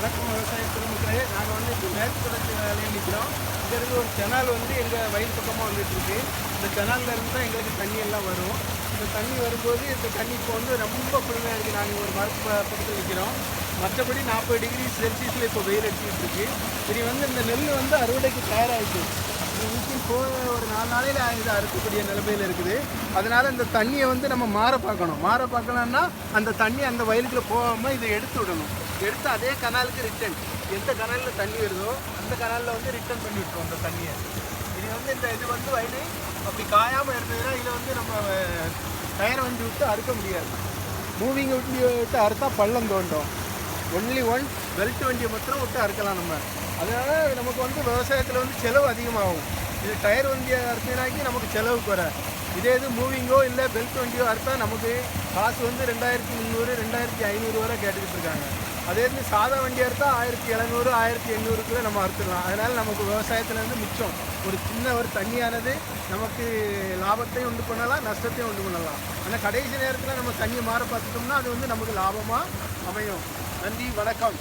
வணக்கம் விவசாய பெருமக்களே. நாங்கள் வந்து இப்போ மேற்கு தொடர்ச்சி வேலையை நிற்கிறோம். இங்கேருந்து ஒரு கெனால் வந்து எங்கள் வயல் பக்கமாக வந்துட்டுருக்கு. இந்த கெனாலில் இருந்து தான் எங்களுக்கு தண்ணி எல்லாம் வரும். இந்த தண்ணி வரும்போது இந்த தண்ணி இப்போ வந்து ரொம்ப குளுமையாக இருக்குது. நாங்கள் ஒரு மரத்து பக்கத்தில் நிற்கிறோம். மற்றபடி 40 டிகிரி செல்சியஸில் இப்போ வெயில் அடிச்சுட்டு இருக்கு. இது வந்து இந்த நெல் வந்து அறுவடைக்கு தயாராகிட்டு ஒரு 4 நாளையில் இது அறுக்கக்கூடிய நிலைமையில் இருக்குது. அதனால் இந்த தண்ணியை வந்து நம்ம மாற பார்க்கணும்னா அந்த தண்ணி அந்த வயலுக்குள்ளே போகாமல் இதை எடுத்து விடணும். எடுத்து அதே கனாலுக்கு ரிட்டர்ன், எந்த கனாலில் தண்ணி வருதோ அந்த கனாலில் வந்து ரிட்டர்ன் பண்ணி விட்டுரும் அந்த தண்ணியை. இது வந்து வயலு அப்படி காயாமல் இருந்ததுன்னா இதில் வந்து நம்ம டயரை வண்டி விட்டு அறுக்க முடியாது. மூவிங் வண்டி விட்டு அறுத்தா பள்ளம் தோண்டும். ஒன்லி ஒன் பெல்ட் வண்டியை மாத்திரம் விட்டு அறுக்கலாம் நம்ம. அதனால் நமக்கு வந்து விவசாயத்தில் வந்து செலவு அதிகமாகும். இது டயர் வண்டியை அறுத்தினாக்கி நமக்கு செலவு குறை. இது மூவிங்கோ இல்லை பெல்ட் வண்டியோ அறுத்தா நமக்கு காசு வந்து 2300 2500 வரை கேட்டுக்கிட்டு இருக்காங்க. அதே இது சாதா வண்டி அறுத்தா 1700 1800க்குள்ளே நம்ம அறுத்துடலாம். அதனால் நமக்கு விவசாயத்துலேருந்து மிச்சம். ஒரு தண்ணியானது நமக்கு லாபத்தையும் உண்டு பண்ணலாம், நஷ்டத்தையும் உண்டு பண்ணலாம். ஆனால் கடைசி நேரத்தில் நம்ம தண்ணியை மாற பார்த்துட்டோம்னா அது வந்து நமக்கு லாபமாக அமையும். நன்றி, வணக்கம்.